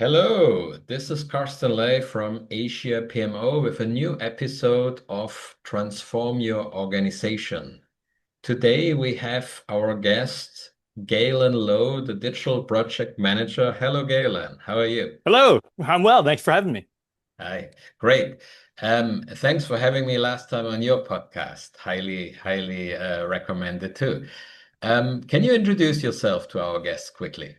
Hello, this is Carsten Ley from Asia PMO with a new episode of Transform Your Organization. Today we have our guest, Galen Low, the Digital Project Manager. Hello, Galen. How are you? Hello, I'm well. Thanks for having me. Hi, great. Thanks for having me last time on your podcast. Highly recommended too. Can you introduce yourself to our guests quickly?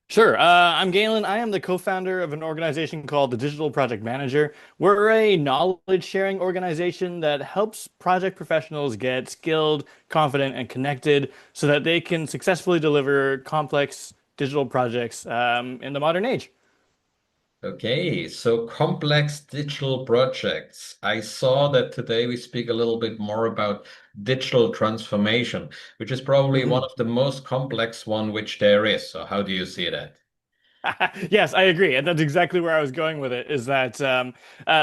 Sure. I'm Galen. I am the co-founder of an organization called the Digital Project Manager. We're a knowledge sharing organization that helps project professionals get skilled, confident, and connected so that they can successfully deliver complex digital projects in the modern age. Okay, so complex digital projects. I saw that today we speak a little bit more about digital transformation, which is probably one Mhm. of the most complex one which there is. So how do you see that? Yes, I agree. And that's exactly where I was going with it is that,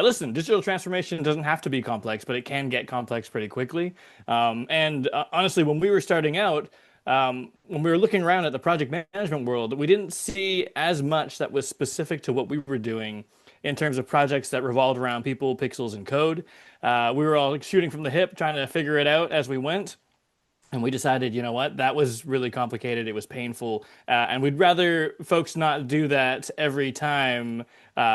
listen, digital transformation doesn't have to be complex, but it can get complex pretty quickly. And honestly, when we were starting out, when we were looking around at the project management world, we didn't see as much that was specific to what we were doing in terms of projects that revolved around people, pixels, and code. We were all shooting from the hip, trying to figure it out as we went. And we decided, you know what, that was really complicated. It was painful. And we'd rather folks not do that every time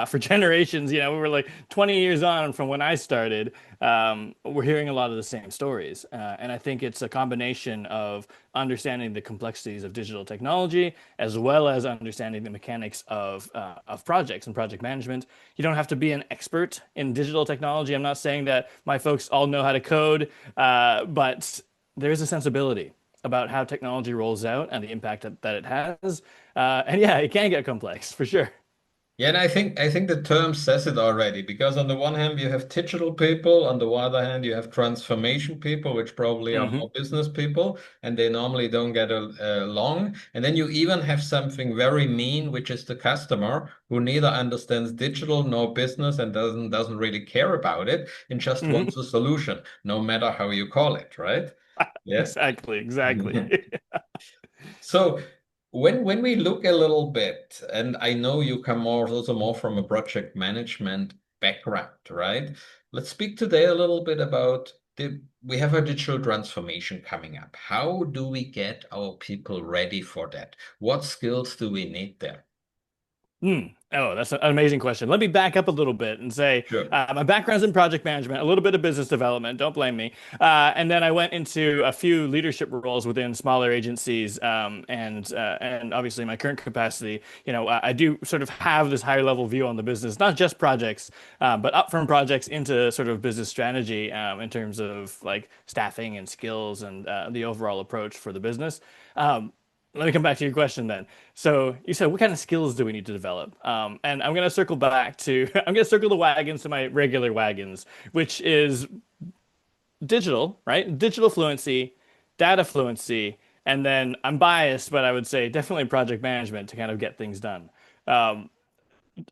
for generations. We were like 20 years on from when I started. We're hearing a lot of the same stories. And I think it's a combination of understanding the complexities of digital technology as well as understanding the mechanics of projects and project management. You don't have to be an expert in digital technology. I'm not saying that my folks all know how to code, but there is a sensibility about how technology rolls out and the impact that it has. And yeah, it can get complex for sure. Yeah, and I think the term says it already because on the one hand you have digital people, on the other hand you have transformation people, which probably are Hmm. more business people, and they normally don't get along. And then you even have something very mean, which is the customer who neither understands digital nor business and doesn't really care about it and just Hmm. wants a solution, no matter how you call it, right? Yeah. Exactly, exactly. So when we look a little bit, and I know you come more also more from a project management background, right? Let's speak today a little bit about we have a digital transformation coming up. How do we get our people ready for that? What skills do we need there? Hmm. Oh, that's an amazing question. Let me back up a little bit and say Sure. my background's in project management, a little bit of business development. Don't blame me. And then I went into a few leadership roles within smaller agencies, and obviously my current capacity. I do sort of have this higher level view on the business, not just projects, but up from projects into sort of business strategy in terms of like staffing and skills and the overall approach for the business. Let me come back to your question then. So you said, what kind of skills do we need to develop? And I'm going to circle back to, I'm going to circle the wagons to my regular wagons, which is digital, right? Digital fluency, data fluency, and then I'm biased, but I would say definitely project management to kind of get things done. Um,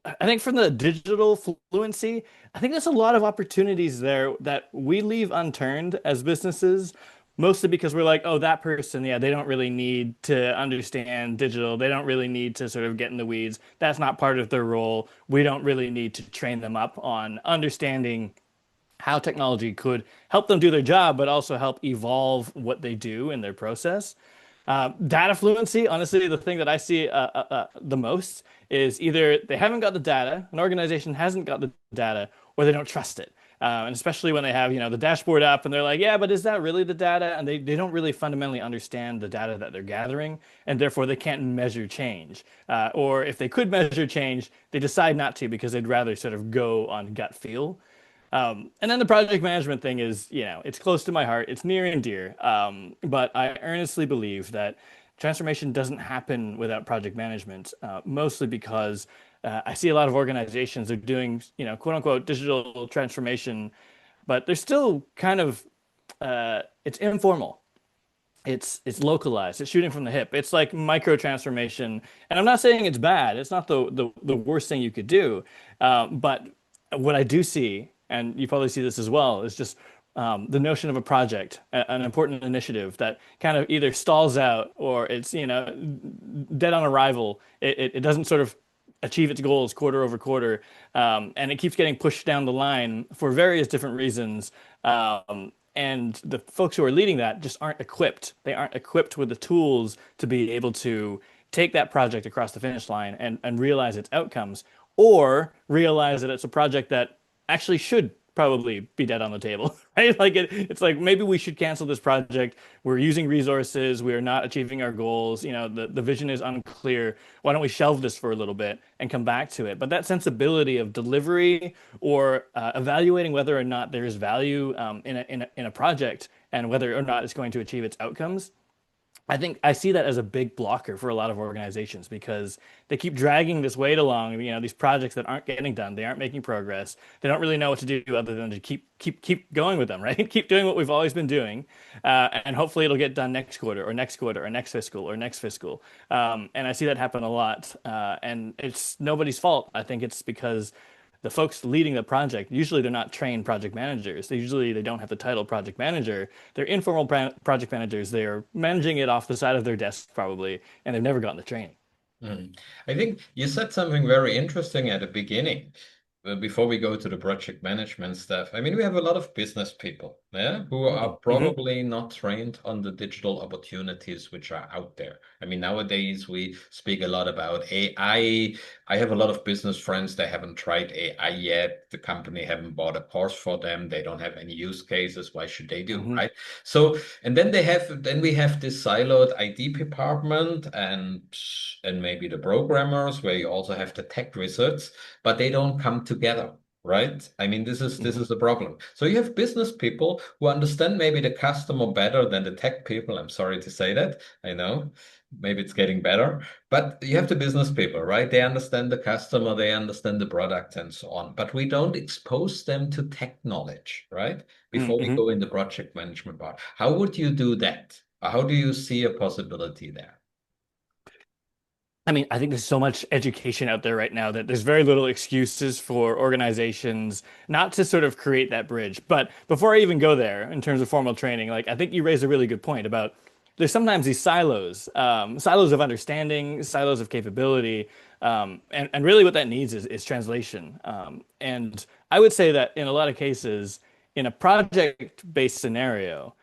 I think from the digital fluency, I think there's a lot of opportunities there that we leave unturned as businesses, mostly because we're like, oh, that person, yeah, they don't really need to understand digital. They don't really need to sort of get in the weeds. That's not part of their role. We don't really need to train them up on understanding how technology could help them do their job, but also help evolve what they do in their process. Data fluency, honestly, the thing that I see the most is either they haven't got the data, an organization hasn't got the data, or they don't trust it. And especially when they have, the dashboard up and they're like, yeah, but is that really the data? And they don't really fundamentally understand the data that they're gathering, and therefore they can't measure change. Or if they could measure change, they decide not to because they'd rather sort of go on gut feel. And then the project management thing is, it's close to my heart. It's near and dear. But I earnestly believe that transformation doesn't happen without project management, mostly because I see a lot of organizations are doing, quote unquote, digital transformation, but they're still kind of, it's informal. It's localized. It's shooting from the hip. It's like micro transformation. And I'm not saying it's bad. It's not the worst thing you could do. But what I do see, and you probably see this as well, is just the notion of a project, an important initiative that kind of either stalls out or it's, dead on arrival. It doesn't sort of achieve its goals quarter over quarter, and it keeps getting pushed down the line for various different reasons. And the folks who are leading that just aren't equipped. They aren't equipped with the tools to be able to take that project across the finish line and realize its outcomes, or realize that it's a project that actually should probably be dead on the table, right? Like it's like maybe we should cancel this project. We're using resources. We are not achieving our goals. The vision is unclear. Why don't we shelve this for a little bit and come back to it? But that sensibility of delivery or evaluating whether or not there is value in a project and whether or not it's going to achieve its outcomes, I think I see that as a big blocker for a lot of organizations because they keep dragging this weight along, these projects that aren't getting done, they aren't making progress. They don't really know what to do other than to keep going with them, right? Keep doing what we've always been doing, and hopefully it'll get done next quarter or next quarter or next fiscal or next fiscal. And I see that happen a lot, and it's nobody's fault. I think it's because the folks leading the project, usually they're not trained project managers. They don't have the title project manager. They're informal project managers. They're managing it off the side of their desk probably, and they've never gotten the training. Mm. I think you said something very interesting at the beginning. Before we go to the project management stuff, I mean, we have a lot of business people, yeah, who are Hmm. probably not trained on the digital opportunities which are out there. I mean, nowadays we speak a lot about AI. I have a lot of business friends, they haven't tried AI yet. The company haven't bought a course for them. They don't have any use cases. Why should they do, Hmm. right? So, and then we have this siloed ID department and maybe the programmers where you also have the tech wizards, but they don't come together, right? I mean, this Hmm. is a problem. So you have business people who understand maybe the customer better than the tech people. I'm sorry to say that. I know. Maybe it's getting better, but you have the business people, right? They understand the customer, they understand the product and so on. But we don't expose them to tech knowledge, right? Before we Hmm. go in the project management part. How would you do that? How do you see a possibility there? I mean, I think there's so much education out there right now that there's very little excuses for organizations not to sort of create that bridge. But before I even go there, in terms of formal training, like I think you raised a really good point about there's sometimes these silos, silos of understanding, silos of capability, and really what that needs is translation. And I would say that in a lot of cases, in a project-based scenario,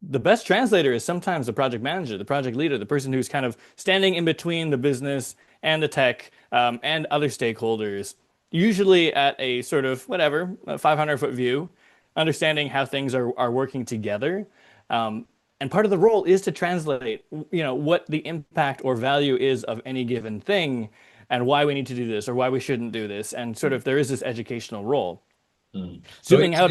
the best translator is sometimes the project manager, the project leader, the person who's kind of standing in between the business and the tech and other stakeholders, usually at a sort of whatever, a 500-foot view, understanding how things are working together. And part of the role is to translate, what the impact or value is of any given thing and why we need to do this or why we shouldn't do this. And sort of there is this educational role. Mm. So Zooming out,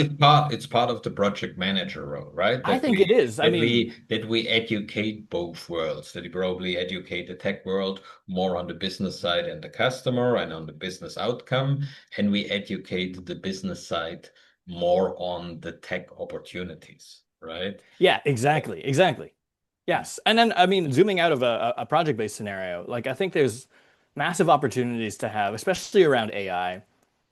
it's part of the project manager role, right? I think it is. I mean, That we educate both worlds, that we probably educate the tech world more on the business side and the customer and on the business outcome, and we educate the business side more on the tech opportunities, right? yeah, exactly, exactly. Yes. And then, I mean, zooming out of a project-based scenario, like I think there's massive opportunities to have, especially around AI,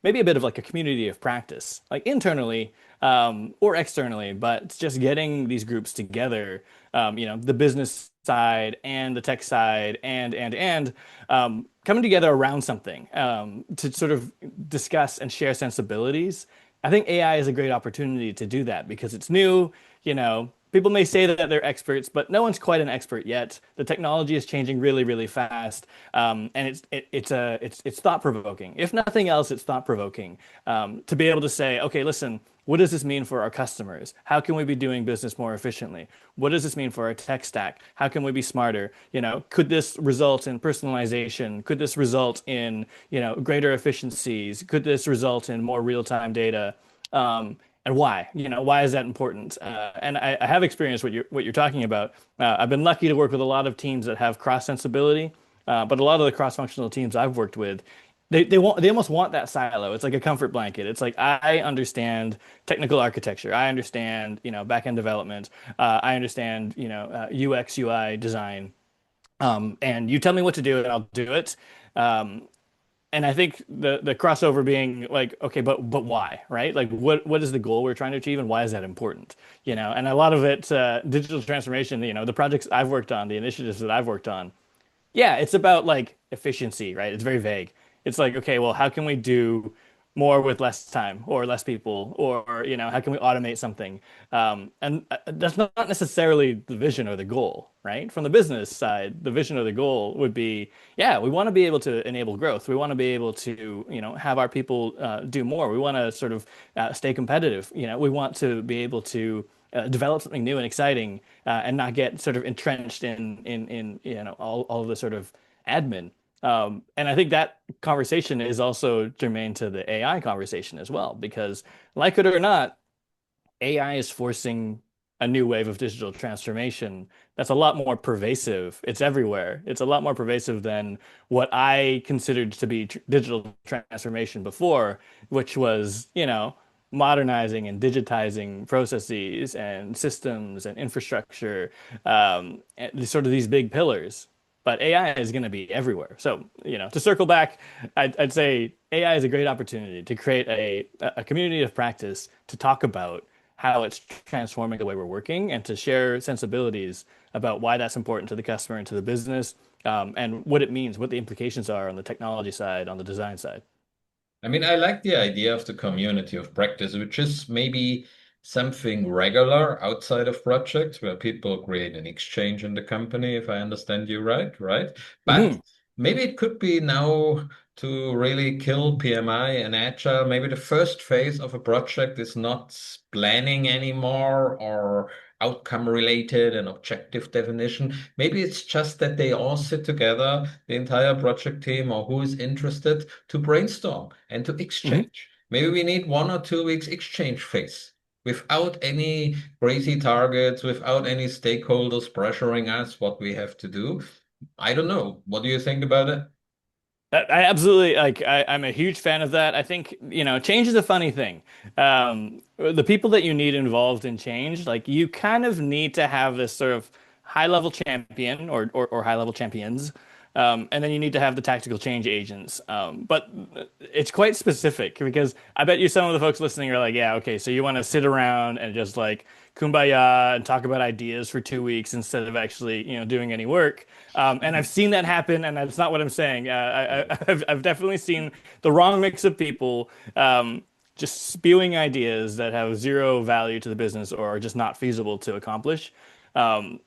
maybe a bit of like a community of practice, like internally or externally, but it's just getting these groups together, the business side and the tech side and coming together around something to sort of discuss and share sensibilities. I think AI is a great opportunity to do that because it's new, people may say that they're experts, but no one's quite an expert yet. The technology is changing really, really fast, and it's thought provoking. If nothing else, it's thought provoking to be able to say, okay, listen, what does this mean for our customers? How can we be doing business more efficiently? What does this mean for our tech stack? How can we be smarter? Could this result in personalization? Could this result in, greater efficiencies? Could this result in more real-time data? And why? Why is that important? And I have experienced what you're talking about. I've been lucky to work with a lot of teams that have cross sensibility, but a lot of the cross-functional teams I've worked with, they almost want that silo. It's like a comfort blanket. It's like I understand technical architecture. I understand back-end development. I understand UX UI design. And you tell me what to do, and I'll do it. Um, and I think the crossover being like, okay, but why, right? Like, what is the goal we're trying to achieve, and why is that important? And a lot of it, digital transformation. The projects I've worked on, the initiatives that I've worked on, Yeah, it's about like efficiency, right? It's very vague. It's like, okay, well, how can we do more with less time or less people, or how can we automate something? And that's not necessarily the vision or the goal, right? From the business side, the vision or the goal would be, yeah, we want to be able to enable growth. We want to be able to, have our people do more. We want to sort of stay competitive. We want to be able to develop something new and exciting, and not get sort of entrenched in all of the sort of admin. And I think that conversation is also germane to the AI conversation as well, because like it or not, AI is forcing a new wave of digital transformation that's a lot more pervasive. It's everywhere. It's a lot more pervasive than what I considered to be tr digital transformation before, which was, modernizing and digitizing processes and systems and infrastructure, and sort of these big pillars. But AI is going to be everywhere. So, to circle back, I'd say AI is a great opportunity to create a community of practice to talk about how it's transforming the way we're working and to share sensibilities about why that's important to the customer and to the business, and what it means, what the implications are on the technology side, on the design side. I mean, I like the idea of the community of practice, which is maybe something regular outside of projects where people create an exchange in the company, if I understand you right, right? But Hmm. maybe it could be now to really kill PMI and Agile. Maybe the first phase of a project is not planning anymore or outcome related and objective definition. Maybe it's just that they all sit together, the entire project team or who is interested to brainstorm and to Hmm. exchange. Maybe we need 1 or 2 weeks exchange phase without any crazy targets, without any stakeholders pressuring us what we have to do. I don't know. What do you think about it? I absolutely like. I'm a huge fan of that. I think, change is a funny thing. The people that you need involved in change, like you kind of need to have this sort of high level champion or high level champions. And then you need to have the tactical change agents. But it's quite specific because I bet you some of the folks listening are like, yeah, okay, so you want to sit around and just like kumbaya and talk about ideas for 2 weeks instead of actually, doing any work. And I've seen that happen, and that's not what I'm saying. I've definitely seen the wrong mix of people just spewing ideas that have zero value to the business or are just not feasible to accomplish. Um,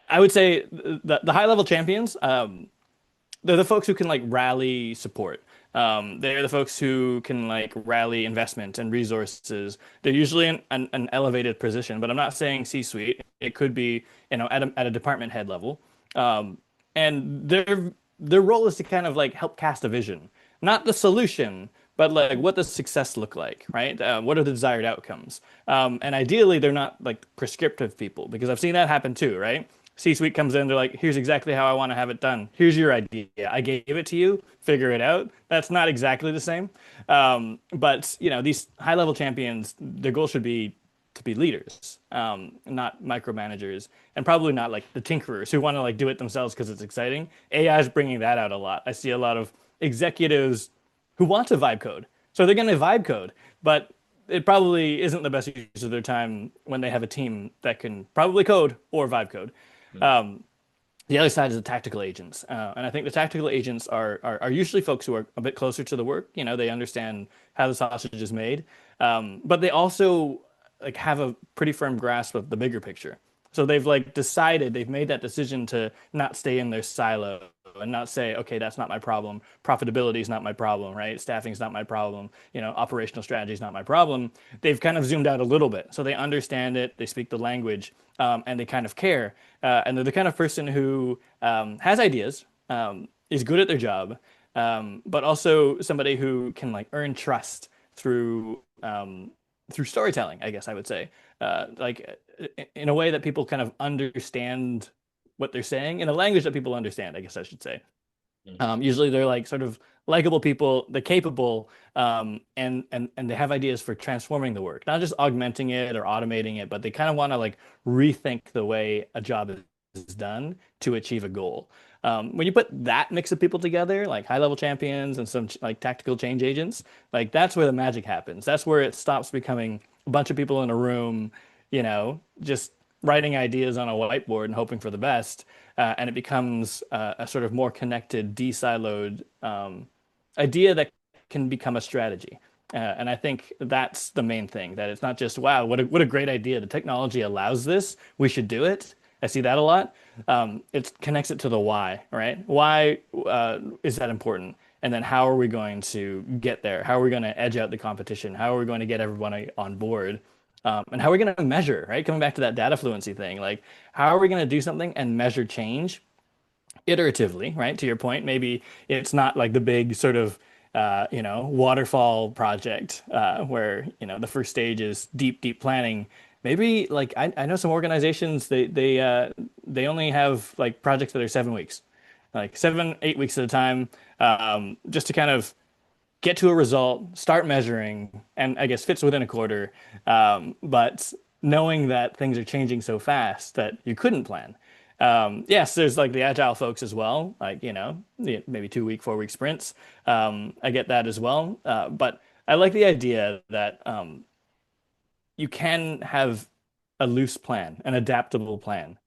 I would say the high level champions. They're the folks who can like rally support. They're the folks who can like rally investment and resources. They're usually in an elevated position, but I'm not saying C-suite. It could be, at a department head level. Um, and their role is to kind of like help cast a vision, not the solution, but like what does success look like, right? What are the desired outcomes? And ideally, they're not like prescriptive people because I've seen that happen too, right? C-suite comes in, they're like, here's exactly how I want to have it done. Here's your idea. I gave it to you. Figure it out. That's not exactly the same. But these high-level champions, their goal should be to be leaders, not micromanagers, and probably not like the tinkerers who want to like do it themselves because it's exciting. AI is bringing that out a lot. I see a lot of executives who want to vibe code, so they're going to vibe code, but it probably isn't the best use of their time when they have a team that can probably code or vibe code. The other side is the tactical agents, and I think the tactical agents are usually folks who are a bit closer to the work. They understand how the sausage is made, but they also like have a pretty firm grasp of the bigger picture. So they've like decided, they've made that decision to not stay in their silo and not say, okay, that's not my problem. Profitability is not my problem, right? Staffing is not my problem. Operational strategy is not my problem. They've kind of zoomed out a little bit. So they understand it, they speak the language, and they kind of care. And they're the kind of person who has ideas, is good at their job, but also somebody who can like earn trust through storytelling, I guess I would say, like in a way that people kind of understand what they're saying in a language that people understand, I guess I should say. Usually they're like sort of likable people, they're capable, and they have ideas for transforming the work, not just augmenting it or automating it, but they kind of want to like rethink the way a job is done to achieve a goal. When you put that mix of people together, like high level champions and some like tactical change agents, like that's where the magic happens. That's where it stops becoming a bunch of people in a room, just writing ideas on a whiteboard and hoping for the best, and it becomes a sort of more connected, de-siloed idea that can become a strategy. And I think that's the main thing, that it's not just, wow, what a great idea. The technology allows this. We should do it. I see that a lot. It connects it to the why, right? Why is that important? And then how are we going to get there? How are we going to edge out the competition? How are we going to get everyone on board? And how are we going to measure, right? Coming back to that data fluency thing, like how are we going to do something and measure change iteratively, right? To your point, maybe it's not like the big sort of waterfall project where the first stage is deep, deep planning. Maybe like I know some organizations they only have like projects that are 7 weeks, like 7, 8 weeks at a time, just to kind of get to a result, start measuring, and I guess fits within a quarter. But knowing that things are changing so fast that you couldn't plan. Yes, there's like the agile folks as well, like, maybe 2 week, 4 week sprints. I get that as well. But I like the idea that you can have a loose plan, an adaptable plan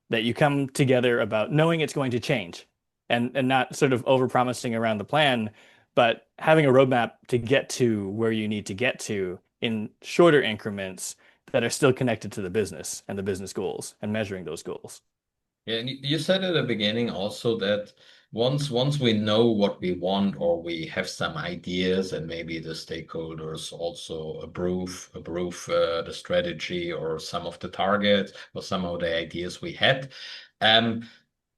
that you come together about knowing it's going to change and not sort of overpromising around the plan, but having a roadmap to get to where you need to get to in shorter increments that are still connected to the business and the business goals and measuring those goals. Yeah, and you said at the beginning also that once we know what we want or we have some ideas and maybe the stakeholders also approve the strategy or some of the targets or some of the ideas we had, um,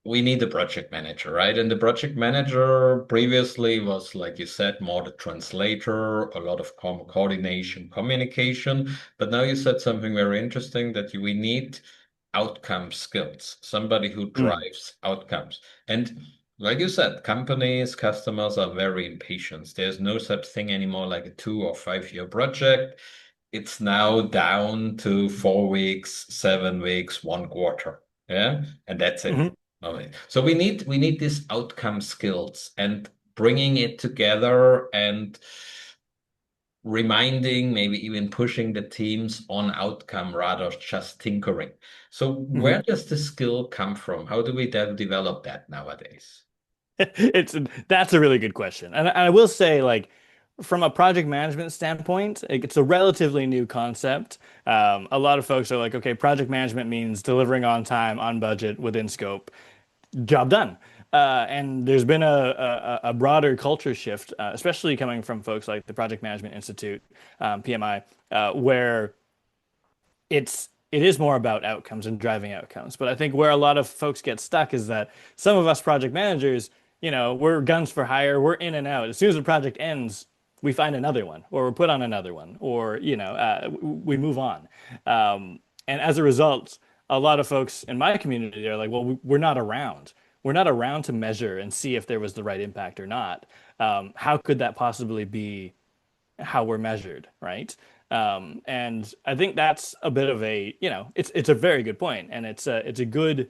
we need a project manager, right? And the project manager previously was, like you said, more the translator, a lot of coordination, communication. But now you said something very interesting that we need outcome skills, somebody who Mm. drives outcomes. And like you said, companies, customers are very impatient. There's no such thing anymore like a 2 or 5 year project. It's now down to 4 weeks, 7 weeks, 1 quarter. Yeah. And that's it. Mhm. Okay. So we need these outcome skills and bringing it together and reminding, maybe even pushing the teams on outcome rather just tinkering. So where Mhm. does the skill come from? How do we develop that nowadays? It's that's a really good question. And I will say, like, from a project management standpoint, it's a relatively new concept. A lot of folks are like, okay, project management means delivering on time, on budget, within scope, job done. And there's been a broader culture shift, especially coming from folks like the Project Management Institute, PMI, where it is more about outcomes and driving outcomes. But I think where a lot of folks get stuck is that some of us project managers, we're guns for hire, we're in and out. As soon as the project ends, we find another one, or we're put on another one, or we move on. And as a result, a lot of folks in my community are like, well, we're not around. We're not around to measure and see if there was the right impact or not. How could that possibly be how we're measured, right? And I think that's a bit of a, it's a very good point, and it's a good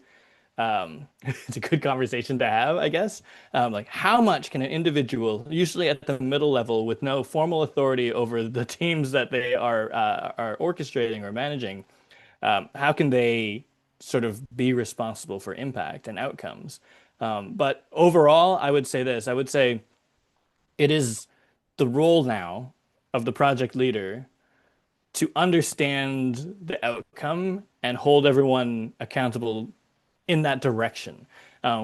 it's a good conversation to have, I guess. Like, how much can an individual, usually at the middle level, with no formal authority over the teams that they are orchestrating or managing, how can they sort of be responsible for impact and outcomes? But overall, I would say this. I would say it is the role now of the project leader to understand the outcome and hold everyone accountable in that direction.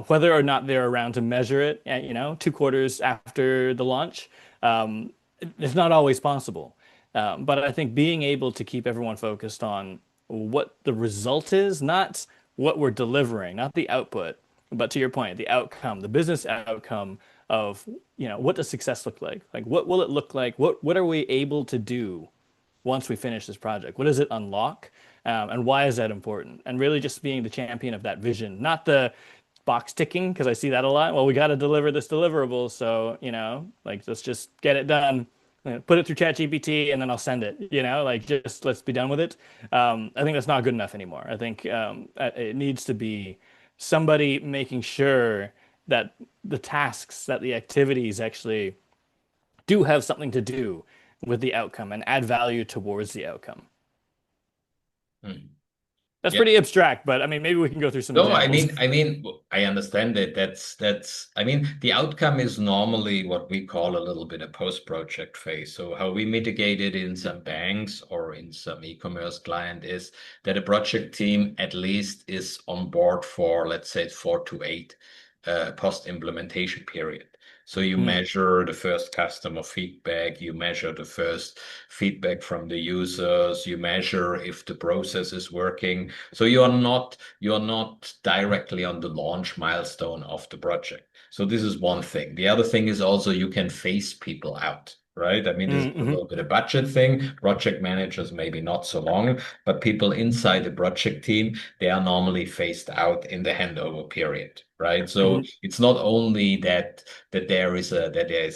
Whether or not they're around to measure it, 2 quarters after the launch, it's not always possible. But I think being able to keep everyone focused on what the result is, not what we're delivering, not the output, but to your point, the outcome, the business outcome of, what does success look like? Like, what will it look like? What are we able to do once we finish this project? What does it unlock? And why is that important? And really just being the champion of that vision, not the box ticking, because I see that a lot. Well, we got to deliver this deliverable. So, like, let's just get it done. Put it through ChatGPT and then I'll send it, like, just let's be done with it. I think that's not good enough anymore. I think it needs to be somebody making sure that the tasks, that the activities actually do have something to do with the outcome and add value towards the outcome. Hmm. That's Yeah. pretty abstract, but I mean, maybe we can go through some No, examples. I understand it. I mean, the outcome is normally what we call a little bit a post-project phase. So how we mitigate it in some banks or in some e-commerce client is that a project team at least is on board for, let's say, 4 to 8 post-implementation period. So you Hmm. measure the first customer feedback, you measure the first feedback from the users, you measure if the process is working. So you're not directly on the launch milestone of the project. So this is one thing. The other thing is also you can phase people out, right? I mean, this is a Mm-hmm. little bit of budget thing. Project managers, maybe not so long, but people inside the project team, they are normally phased out in the handover period, right? So Hmm. it's not only that there is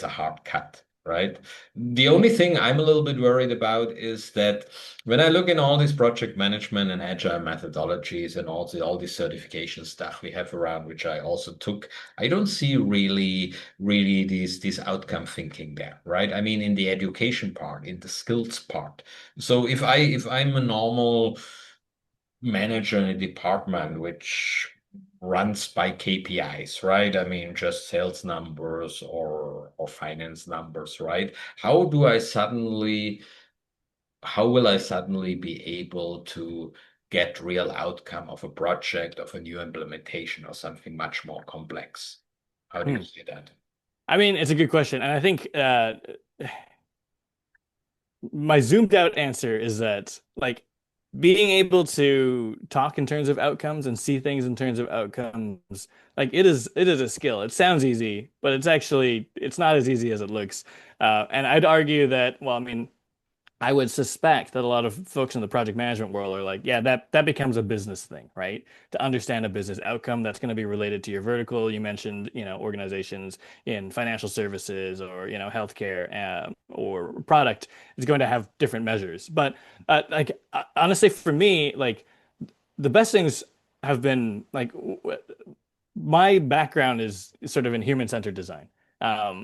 a hard cut. Right. The only thing I'm a little bit worried about is that when I look in all these project management and agile methodologies and also all this certification stuff we have around, which I also took, I don't see really these outcome thinking there, right? I mean, in the education part, in the skills part. So if I'm a normal manager in a department which runs by KPIs, right? I mean, just sales numbers or finance numbers, right? How do I suddenly how will I suddenly be able to get real outcome of a project, of a new implementation, or something much more complex? How do you see that? I mean, it's a good question, and I think my zoomed out answer is that like being able to talk in terms of outcomes and see things in terms of outcomes, like it is a skill. It sounds easy, but it's not as easy as it looks. And I'd argue that, well, I mean, I would suspect that a lot of folks in the project management world are like, yeah, that becomes a business thing, right? To understand a business outcome that's going to be related to your vertical. You mentioned, organizations in financial services or, healthcare or product is going to have different measures. But honestly, for me, like the best things have been like my background is sort of in human-centered design.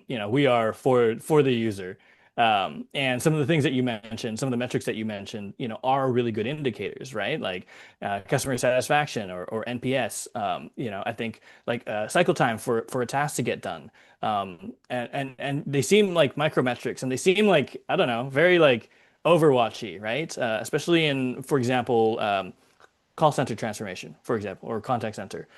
We are for the user. And some of the things that you mentioned, some of the metrics that you mentioned, are really good indicators, right? Like customer satisfaction or NPS. I think like cycle time for a task to get done. And they seem like micrometrics, and they seem like I don't know, very like Overwatchy, right? Especially in, for example, call center transformation, for example, or contact center,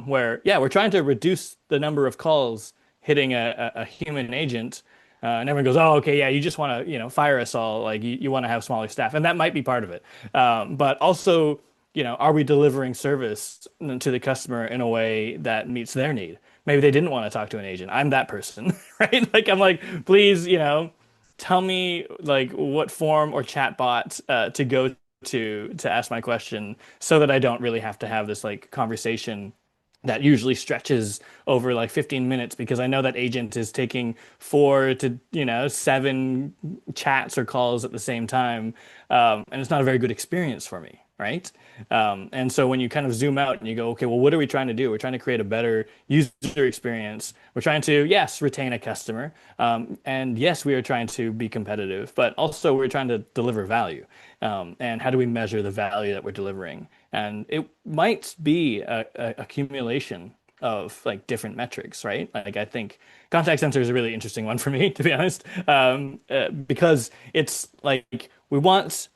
where yeah, we're trying to reduce the number of calls hitting a human agent, and everyone goes, "Oh, okay, yeah, you just want to fire us all, like you want to have smaller staff," and that might be part of it, but also. Are we delivering service to the customer in a way that meets their need? Maybe they didn't want to talk to an agent. I'm that person, right? Like I'm like, please, tell me like what form or chatbot to go to ask my question so that I don't really have to have this like conversation that usually stretches over like 15 minutes because I know that agent is taking 4 to 7 chats or calls at the same time. And it's not a very good experience for me, right? And so when you kind of zoom out and you go, okay, well, what are we trying to do? We're trying to create a better user experience. We're trying to, yes, retain a customer. And yes, we are trying to be competitive, but also we're trying to deliver value. And how do we measure the value that we're delivering? And it might be a accumulation of like different metrics, right? Like I think contact center is a really interesting one for me, to be honest, because it's like we want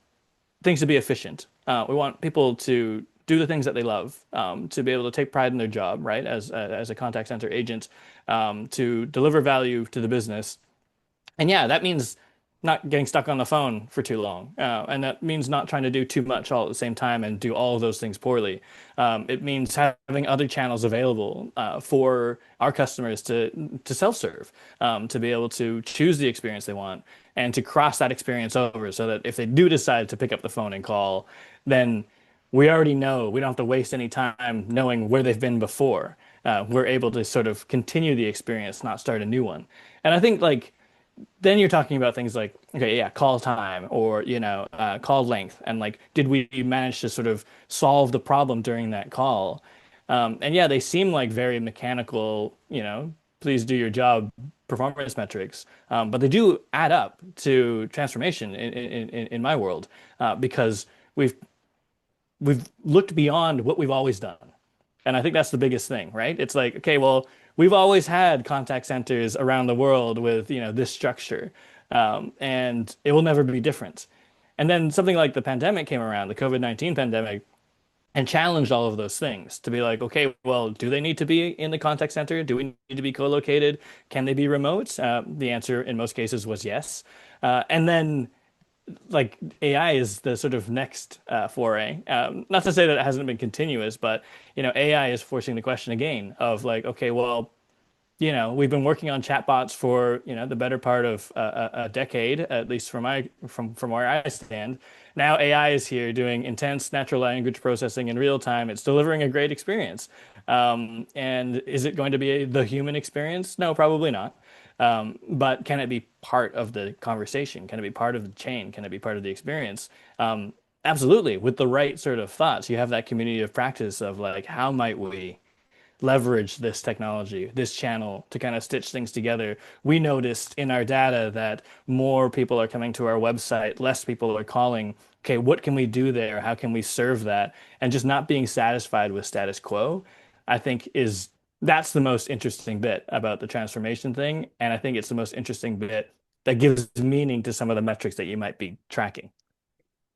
things to be efficient. We want people to do the things that they love, to be able to take pride in their job, right? As a contact center agent, to deliver value to the business. And yeah, that means not getting stuck on the phone for too long. And that means not trying to do too much all at the same time and do all of those things poorly. It means having other channels available for our customers to self-serve, to be able to choose the experience they want and to cross that experience over so that if they do decide to pick up the phone and call, then we already know we don't have to waste any time knowing where they've been before. We're able to sort of continue the experience, not start a new one. And I think like then you're talking about things like, okay, yeah, call time or, call length. And like, did we manage to sort of solve the problem during that call? And yeah, they seem like very mechanical, please do your job performance metrics. But they do add up to transformation in my world because we've we've looked beyond what we've always done. And I think that's the biggest thing, right? It's like, okay, well, we've always had contact centers around the world with, this structure, and it will never be different. And then something like the pandemic came around, the COVID-19 pandemic, and challenged all of those things to be like, okay, well, do they need to be in the contact center? Do we need to be co-located? Can they be remote? The answer in most cases was yes. And then like AI is the sort of next foray. Not to say that it hasn't been continuous, but AI is forcing the question again of like, okay, well, we've been working on chatbots for, the better part of a decade, at least from where I stand. Now AI is here doing intense natural language processing in real time. It's delivering a great experience. And is it going to be the human experience? No, probably not. But can it be part of the conversation? Can it be part of the chain? Can it be part of the experience? Absolutely. With the right sort of thoughts, you have that community of practice of like, how might we leverage this technology, this channel to kind of stitch things together. We noticed in our data that more people are coming to our website, less people are calling. Okay, what can we do there? How can we serve that? And just not being satisfied with status quo, I think that's the most interesting bit about the transformation thing. And I think it's the most interesting bit that gives meaning to some of the metrics that you might be tracking.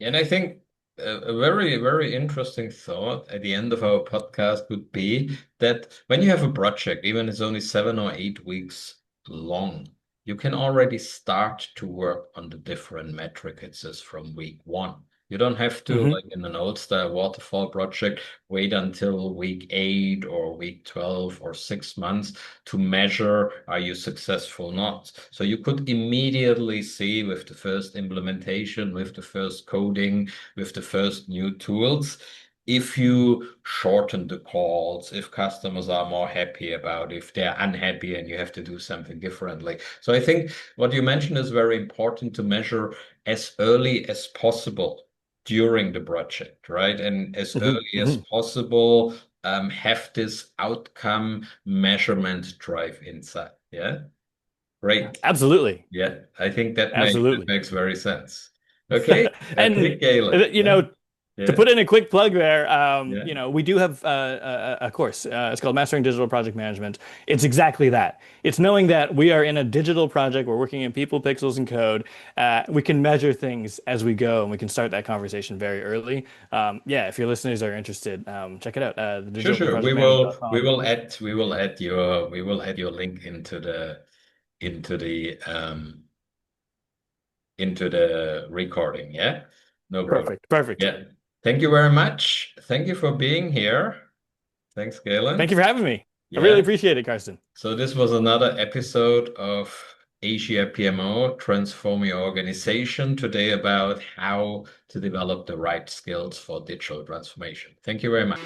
And I think a very, very interesting thought at the end of our podcast would be that when you have a project, even it's only 7 or 8 weeks long, you can already start to work on the different matrices from week one. You don't have to, Hmm. like in an old style waterfall project, wait until week 8 or week 12 or 6 months to measure are you successful or not. So you could immediately see with the first implementation, with the first coding, with the first new tools, if you shorten the calls, if customers are more happy about, if they're unhappy and you have to do something differently. So I think what you mentioned is very important to measure as early as possible during the project, right? And as Hmm. early as Hmm. possible, have this outcome measurement drive inside. Yeah, great. Absolutely. Yeah, I think that Absolutely. makes very sense. Okay, okay, And Galen. Yeah, to yeah, put in a quick plug there, yeah. we do have a course. It's called Mastering Digital Project Management. It's exactly that. It's knowing that we are in a digital project. We're working in people, pixels, and code. We can measure things as we go, and we can start that conversation very early. Yeah, if your listeners are interested, check it out. Sure, sure. We Digitalprojectmanagement.com. will add your link into the um into the recording. Yeah, no problem. Perfect. Perfect. Yeah. Thank you very much. Thank you for being here. Thanks, Thank Galen. you for having me. I really Yeah. appreciate it, Carsten. So this was another episode of Asia PMO, Transform Your Organization, today about how to develop the right skills for digital transformation. Thank you very much.